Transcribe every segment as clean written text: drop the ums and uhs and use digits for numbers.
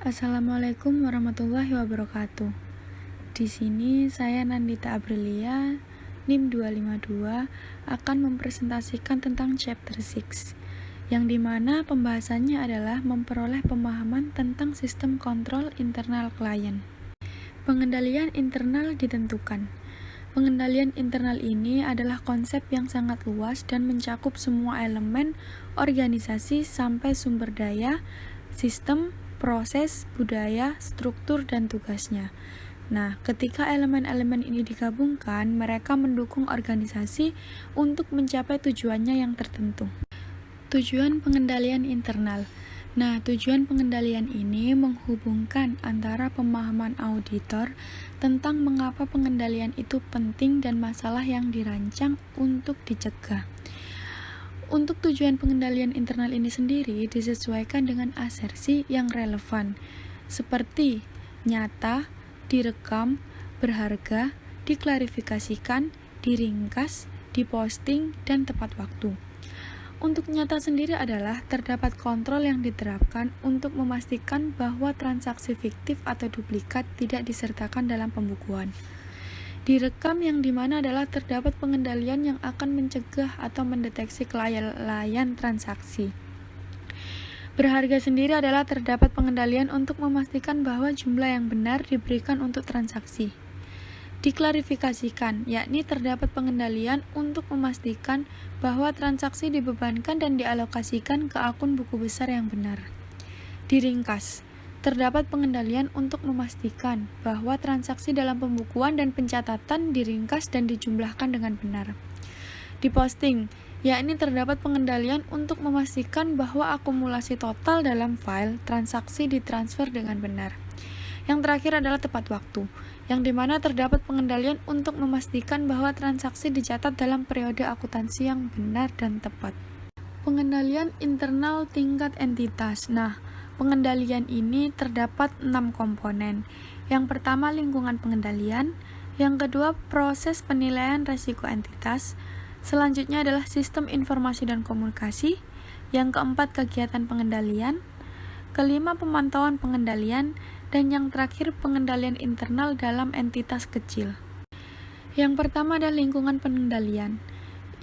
Assalamualaikum warahmatullahi wabarakatuh. Di sini saya Nandita Aprilia, NIM 252, akan mempresentasikan tentang chapter 6, yang dimana pembahasannya adalah memperoleh pemahaman tentang sistem kontrol internal klien. Pengendalian internal ditentukan. Pengendalian internal ini adalah konsep yang sangat luas dan mencakup semua elemen organisasi sampai sumber daya, sistem, proses, budaya, struktur, dan tugasnya. Nah, ketika elemen-elemen ini digabungkan, mereka mendukung organisasi untuk mencapai tujuannya yang tertentu. Tujuan pengendalian internal. Nah, tujuan pengendalian ini menghubungkan antara pemahaman auditor tentang mengapa pengendalian itu penting dan masalah yang dirancang untuk dicegah. Untuk tujuan pengendalian internal ini sendiri disesuaikan dengan asersi yang relevan, seperti nyata, direkam, berharga, diklarifikasikan, diringkas, diposting, dan tepat waktu. Untuk nyata sendiri adalah terdapat kontrol yang diterapkan untuk memastikan bahwa transaksi fiktif atau duplikat tidak disertakan dalam pembukuan. Direkam yang dimana adalah terdapat pengendalian yang akan mencegah atau mendeteksi kelalaian transaksi. Berharga sendiri adalah terdapat pengendalian untuk memastikan bahwa jumlah yang benar diberikan untuk transaksi. Diklarifikasikan, yakni terdapat pengendalian untuk memastikan bahwa transaksi dibebankan dan dialokasikan ke akun buku besar yang benar. Diringkas, terdapat pengendalian untuk memastikan bahwa transaksi dalam pembukuan dan pencatatan diringkas dan dijumlahkan dengan benar. Diposting, yakni terdapat pengendalian untuk memastikan bahwa akumulasi total dalam file transaksi ditransfer dengan benar. Yang terakhir adalah tepat waktu, yang dimana terdapat pengendalian untuk memastikan bahwa transaksi dicatat dalam periode akuntansi yang benar dan tepat. Pengendalian internal tingkat entitas. Nah, pengendalian ini terdapat 6 komponen. Yang pertama, lingkungan pengendalian. Yang kedua, proses penilaian risiko entitas. Selanjutnya adalah sistem informasi dan komunikasi. Yang keempat, kegiatan pengendalian. Kelima, pemantauan pengendalian. Dan yang terakhir, pengendalian internal dalam entitas kecil. Yang pertama adalah lingkungan pengendalian,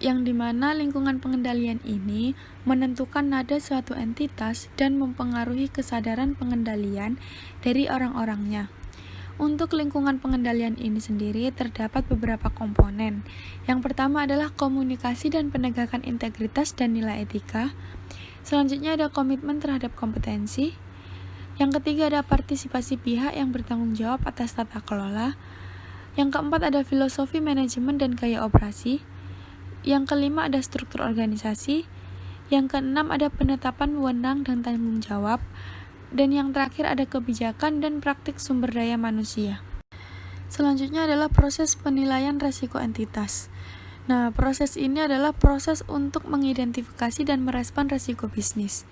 yang dimana lingkungan pengendalian ini menentukan nada suatu entitas dan mempengaruhi kesadaran pengendalian dari orang-orangnya. Untuk lingkungan pengendalian ini sendiri terdapat beberapa komponen. Yang pertama adalah komunikasi dan penegakan integritas dan nilai etika. Selanjutnya ada komitmen terhadap kompetensi. Yang ketiga ada partisipasi pihak yang bertanggung jawab atas tata kelola. Yang keempat ada filosofi manajemen dan gaya operasi. Yang kelima ada struktur organisasi. Yang keenam ada penetapan wewenang dan tanggung jawab. Dan yang terakhir ada kebijakan dan praktik sumber daya manusia. Selanjutnya adalah proses penilaian risiko entitas. Nah, proses ini adalah proses untuk mengidentifikasi dan merespon risiko bisnis.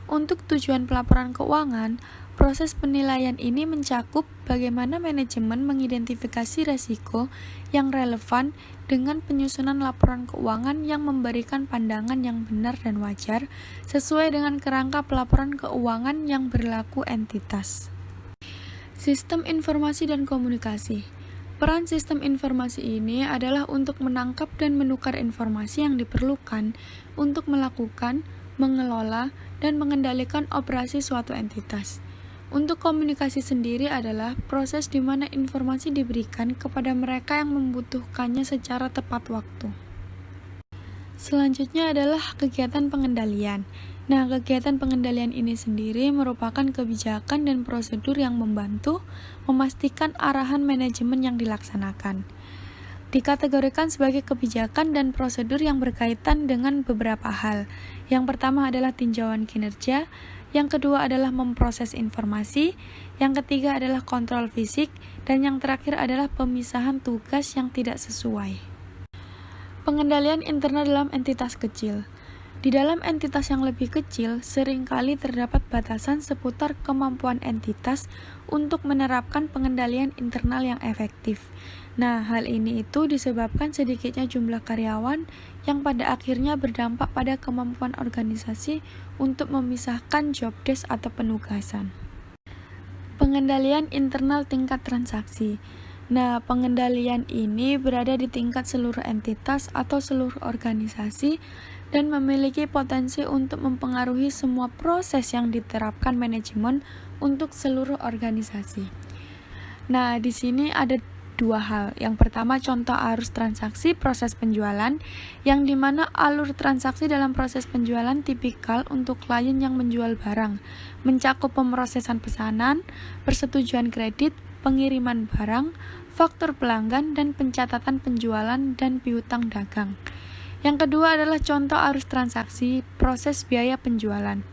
Untuk tujuan pelaporan keuangan, proses penilaian ini mencakup bagaimana manajemen mengidentifikasi risiko yang relevan dengan penyusunan laporan keuangan yang memberikan pandangan yang benar dan wajar sesuai dengan kerangka pelaporan keuangan yang berlaku entitas. Sistem informasi dan komunikasi. Peran sistem informasi ini adalah untuk menangkap dan menukar informasi yang diperlukan untuk melakukan, mengelola, dan mengendalikan operasi suatu entitas. Untuk komunikasi sendiri adalah proses di mana informasi diberikan kepada mereka yang membutuhkannya secara tepat waktu. Selanjutnya adalah kegiatan pengendalian. Nah, kegiatan pengendalian ini sendiri merupakan kebijakan dan prosedur yang membantu memastikan arahan manajemen yang dilaksanakan. Dikategorikan sebagai kebijakan dan prosedur yang berkaitan dengan beberapa hal. Yang pertama adalah tinjauan kinerja, yang kedua adalah memproses informasi, yang ketiga adalah kontrol fisik, dan yang terakhir adalah pemisahan tugas yang tidak sesuai. Pengendalian internal dalam entitas kecil. Di dalam entitas yang lebih kecil, seringkali terdapat batasan seputar kemampuan entitas untuk menerapkan pengendalian internal yang efektif. Nah, hal ini itu disebabkan sedikitnya jumlah karyawan yang pada akhirnya berdampak pada kemampuan organisasi untuk memisahkan job desk atau penugasan. Pengendalian internal tingkat transaksi. Nah, pengendalian ini berada di tingkat seluruh entitas atau seluruh organisasi dan memiliki potensi untuk mempengaruhi semua proses yang diterapkan manajemen untuk seluruh organisasi. Nah, di sini ada dua hal. Yang pertama, contoh arus transaksi proses penjualan, yang dimana alur transaksi dalam proses penjualan tipikal untuk klien yang menjual barang, mencakup pemrosesan pesanan, persetujuan kredit, pengiriman barang, faktur pelanggan, dan pencatatan penjualan dan piutang dagang. Yang kedua adalah contoh arus transaksi proses biaya penjualan,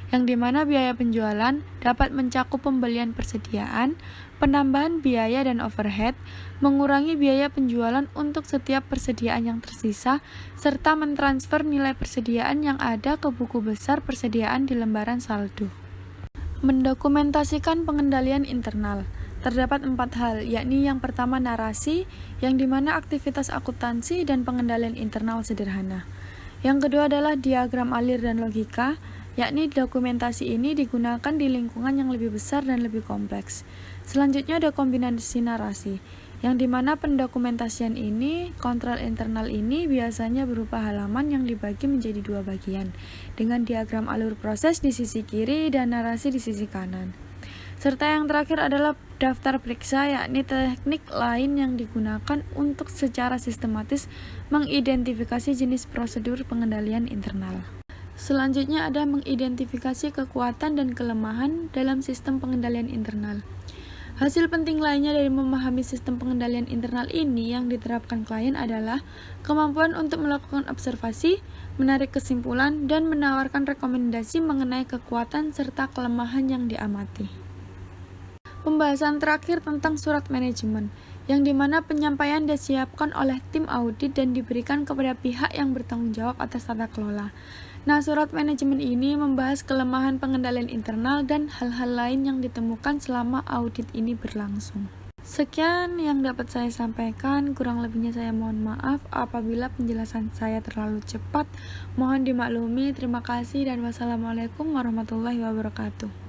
yang dimana biaya penjualan dapat mencakup pembelian persediaan, penambahan biaya dan overhead, mengurangi biaya penjualan untuk setiap persediaan yang tersisa, serta mentransfer nilai persediaan yang ada ke buku besar persediaan di lembaran saldo. Mendokumentasikan pengendalian internal. Terdapat 4 hal, yakni yang pertama narasi, yang dimana aktivitas akuntansi dan pengendalian internal sederhana. Yang kedua adalah diagram alir dan logika, yakni dokumentasi ini digunakan di lingkungan yang lebih besar dan lebih kompleks. Selanjutnya ada kombinasi narasi, yang dimana pendokumentasian ini, kontrol internal ini biasanya berupa halaman yang dibagi menjadi 2 bagian, dengan diagram alur proses di sisi kiri dan narasi di sisi kanan. Serta yang terakhir adalah daftar periksa, yakni teknik lain yang digunakan untuk secara sistematis mengidentifikasi jenis prosedur pengendalian internal. Selanjutnya ada mengidentifikasi kekuatan dan kelemahan dalam sistem pengendalian internal. Hasil penting lainnya dari memahami sistem pengendalian internal ini yang diterapkan klien adalah kemampuan untuk melakukan observasi, menarik kesimpulan, dan menawarkan rekomendasi mengenai kekuatan serta kelemahan yang diamati. Pembahasan terakhir tentang surat manajemen, yang dimana penyampaian disiapkan oleh tim audit dan diberikan kepada pihak yang bertanggung jawab atas tata kelola. Nah, surat manajemen ini membahas kelemahan pengendalian internal dan hal-hal lain yang ditemukan selama audit ini berlangsung. Sekian yang dapat saya sampaikan, kurang lebihnya saya mohon maaf apabila penjelasan saya terlalu cepat. Mohon dimaklumi, terima kasih dan wassalamualaikum warahmatullahi wabarakatuh.